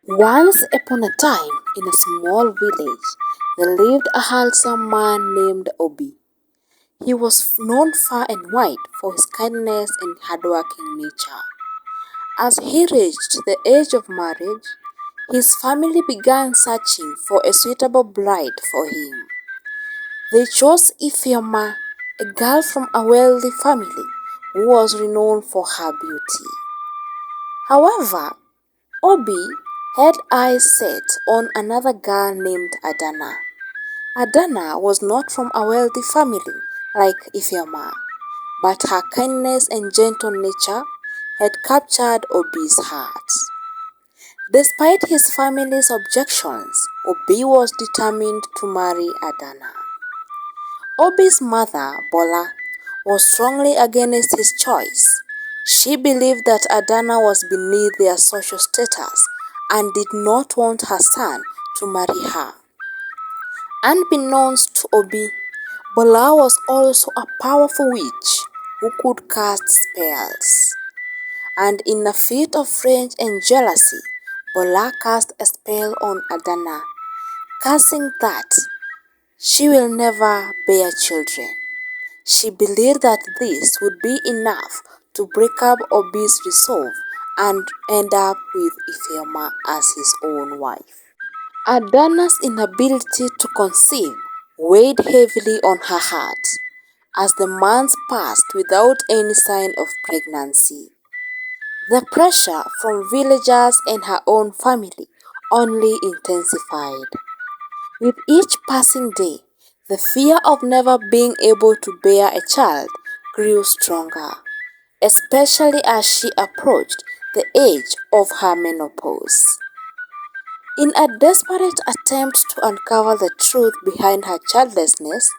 Once upon a time, in a small village, there lived a handsome man named Obi. He was known far and wide for his kindness and hardworking nature. As he reached the age of marriage, his family began searching for a suitable bride for him. They chose Ifeoma, a girl from a wealthy family who was renowned for her beauty. However, Obi had eyes set on another girl named Adana. Adana was not from a wealthy family like Ifeoma, but her kindness and gentle nature had captured Obi's heart. Despite his family's objections, Obi was determined to marry Adana. Obi's mother, Bola, was strongly against his choice. She believed that Adana was beneath their social status and did not want her son to marry her. Unbeknownst to Obi, Bola was also a powerful witch who could cast spells. And in a fit of rage and jealousy, Bola cast a spell on Adana, cursing that she will never bear children. She believed that this would be enough to break up Obi's resolve and end up with Ifeoma as his own wife. Adana's inability to conceive weighed heavily on her heart as the months passed without any sign of pregnancy. The pressure from villagers and her own family only intensified. With each passing day, the fear of never being able to bear a child grew stronger, especially as she approached the age of her menopause. In a desperate attempt to uncover the truth behind her childlessness,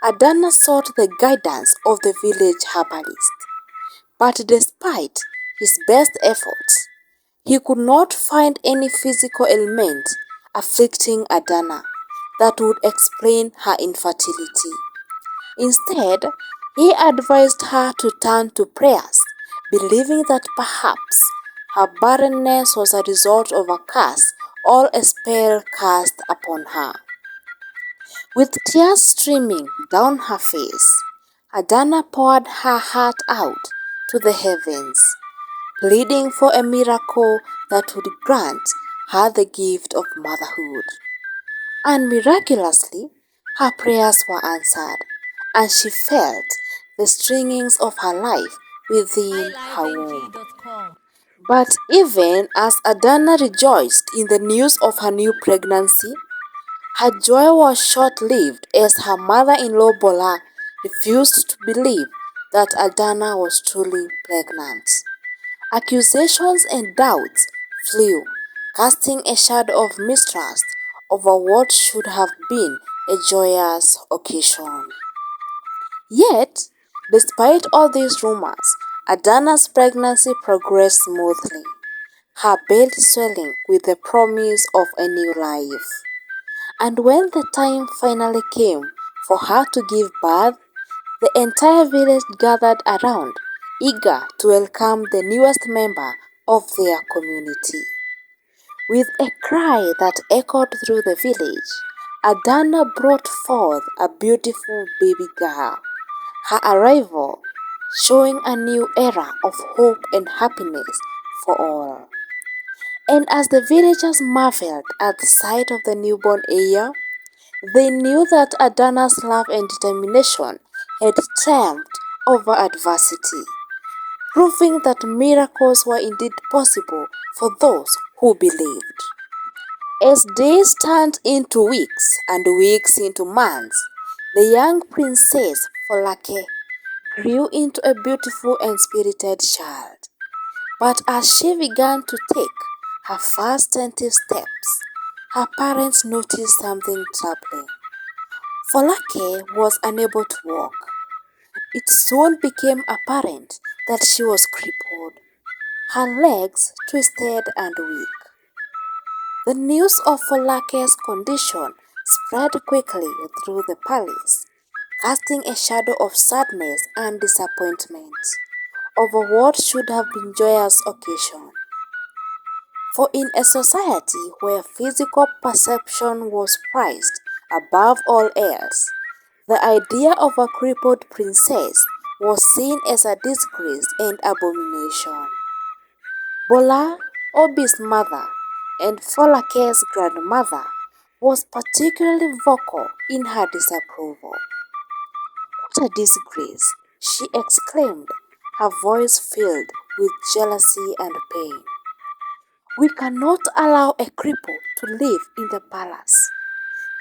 Adana sought the guidance of the village herbalist. But despite his best efforts, he could not find any physical ailment afflicting Adana that would explain her infertility. Instead, he advised her to turn to prayers, believing that perhaps her barrenness was a result of a curse or a spell cast upon her. With tears streaming down her face, Adana poured her heart out to the heavens, pleading for a miracle that would grant her the gift of motherhood. And miraculously, her prayers were answered, and she felt the stringings of her life within her womb. But even as Adana rejoiced in the news of her new pregnancy, her joy was short-lived as her mother-in-law Bola refused to believe that Adana was truly pregnant. Accusations and doubts flew, casting a shadow of mistrust over what should have been a joyous occasion. Yet, despite all these rumors, Adana's pregnancy progressed smoothly, her belly swelling with the promise of a new life. And when the time finally came for her to give birth, the entire village gathered around, eager to welcome the newest member of their community. With a cry that echoed through the village, Adana brought forth a beautiful baby girl, her arrival showing a new era of hope and happiness for all. And as the villagers marveled at the sight of the newborn heir, they knew that Adana's love and determination had triumphed over adversity, proving that miracles were indeed possible for those who believed. As days turned into weeks and weeks into months, the young princess Folake grew into a beautiful and spirited child. But as she began to take her first tentative steps, her parents noticed something troubling. Folake was unable to walk. It soon became apparent that she was crippled, her legs twisted and weak. The news of Folake's condition spread quickly through the palace, casting a shadow of sadness and disappointment over what should have been joyous occasion. For in a society where physical perception was prized above all else, the idea of a crippled princess was seen as a disgrace and abomination. Bola, Obi's mother, and Folake's grandmother, was particularly vocal in her disapproval. "What a disgrace!" she exclaimed, her voice filled with jealousy and pain. "We cannot allow a cripple to live in the palace.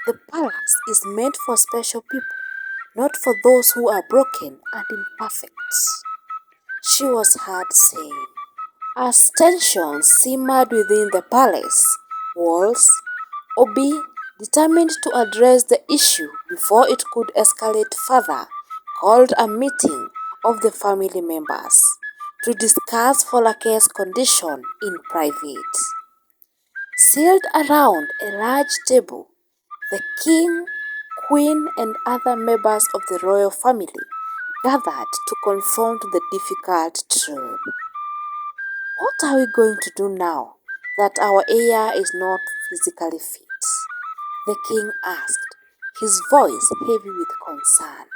The palace is meant for special people, not for those who are broken and imperfect," she was heard saying. As tensions simmered within the palace walls, Obi, determined to address the issue before it could escalate further, called a meeting of the family members to discuss Folake's condition in private. Sealed around a large table, the king, queen, and other members of the royal family gathered to confront the difficult truth. "What are we going to do now that our heir is not physically fit?" the king asked, his voice heavy with concern.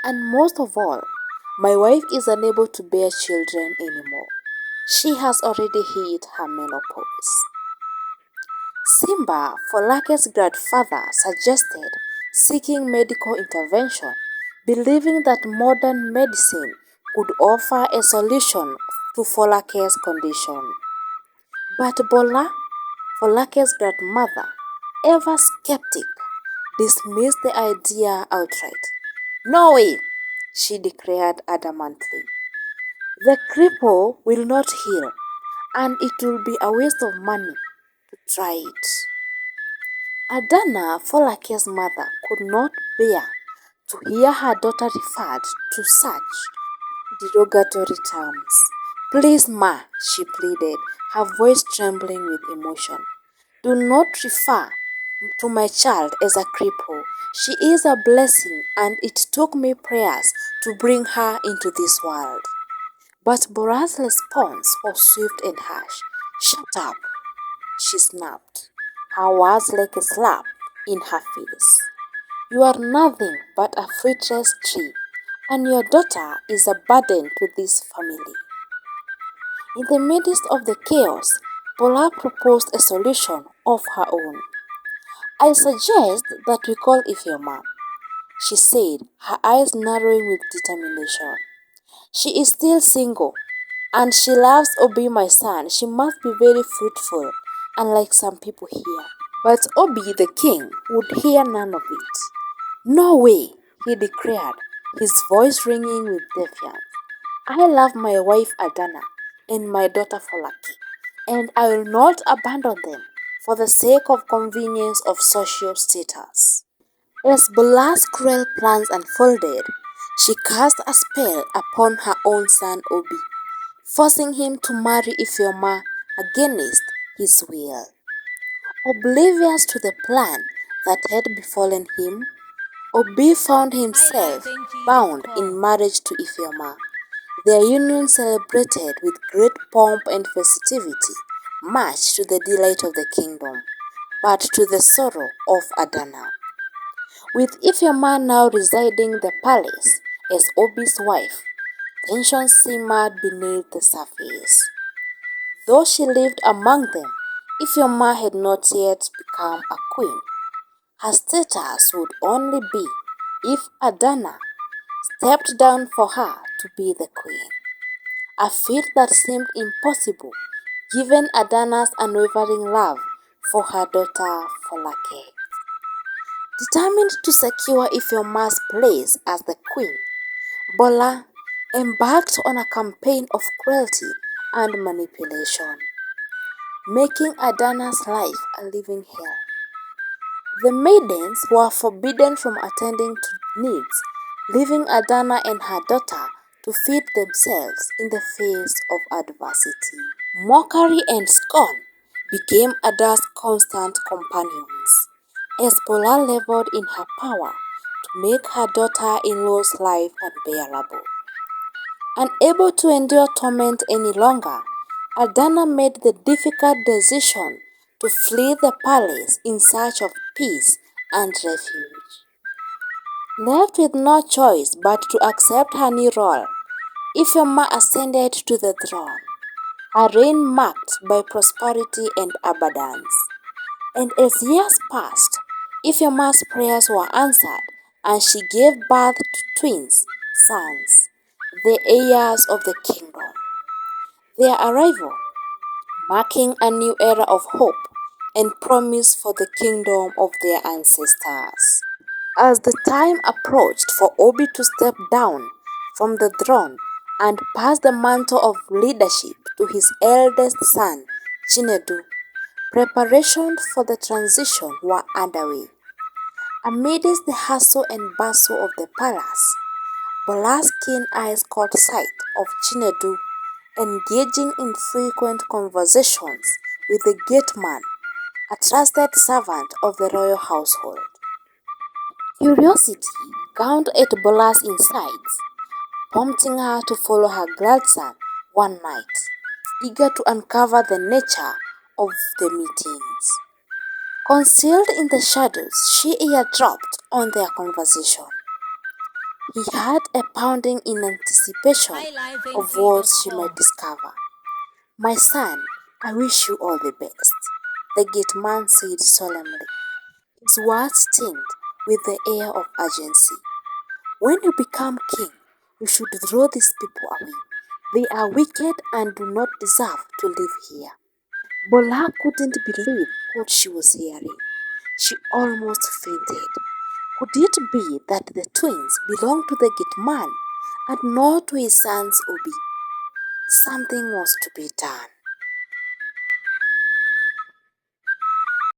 "And most of all, my wife is unable to bear children anymore. She has already hit her menopause." Simba, Folake's grandfather, suggested seeking medical intervention, believing that modern medicine could offer a solution to Folake's condition. But Bola, Folake's grandmother, ever skeptic, dismissed the idea outright. "No way," she declared adamantly. "The cripple will not heal, and it will be a waste of money to try it." Adana, Folake's mother, could not bear to hear her daughter referred to such derogatory terms. "Please, ma," she pleaded, her voice trembling with emotion. "Do not refer to my child as a cripple. She is a blessing, and it took me prayers to bring her into this world." But Bora's response was swift and harsh. "Shut up," she snapped, her words like a slap in her face. "You are nothing but a fruitless tree, and your daughter is a burden to this family." In the midst of the chaos, Bola proposed a solution of her own. "I suggest that we call Ifeoma," she said, her eyes narrowing with determination. "She is still single, and she loves Obi, my son. She must be very fruitful, unlike some people here." But Obi, the king, would hear none of it. "No way," he declared, his voice ringing with defiance. "I love my wife Adana and my daughter Folake, and I will not abandon them for the sake of convenience of social status." As Bola's cruel plans unfolded, she cast a spell upon her own son Obi, forcing him to marry Ifeoma against his will. Oblivious to the plan that had befallen him, Obi found himself bound in marriage to Ifeoma. Their union celebrated with great pomp and festivity, much to the delight of the kingdom, but to the sorrow of Adana. With Ifeoma now residing in the palace as Obi's wife, tensions simmered beneath the surface. Though she lived among them, Ifeoma had not yet become a queen. Her status would only be if Adana stepped down for her to be the queen, a feat that seemed impossible given Adana's unwavering love for her daughter Folake. Determined to secure Ifeoma's place as the queen, Bola embarked on a campaign of cruelty and manipulation, making Adana's life a living hell. The maidens were forbidden from attending to needs, leaving Adana and her daughter to feed themselves in the face of adversity. Mockery and scorn became Ada's constant companions, as Bola leveled in her power to make her daughter-in-law's life unbearable. Unable to endure torment any longer, Adana made the difficult decision to flee the palace in search of peace and refuge. Left with no choice but to accept her new role, Ifeoma ascended to the throne, her reign marked by prosperity and abundance. And as years passed, Ifeoma's prayers were answered, and she gave birth to twins, sons, the heirs of the kingdom. Their arrival, marking a new era of hope and promise for the kingdom of their ancestors. As the time approached for Obi to step down from the throne and pass the mantle of leadership to his eldest son, Chinedu, preparations for the transition were underway. Amidst the hustle and bustle of the palace, Bola's keen eyes caught sight of Chinedu engaging in frequent conversations with the gate man, a trusted servant of the royal household. Curiosity gouged at Bola's insides, prompting her to follow her grandson one night, eager to uncover the nature of the meetings. Concealed in the shadows, she eardropped on their conversation. He heard a pounding in anticipation of what she might discover. "My son, I wish you all the best," the gate man said solemnly, his words tinged with the air of urgency. "When you become king, you should throw these people away. They are wicked and do not deserve to live here." Bola couldn't believe what she was hearing. She almost fainted. Could it be that the twins belonged to the gate man and not to his son's Obi? Something was to be done.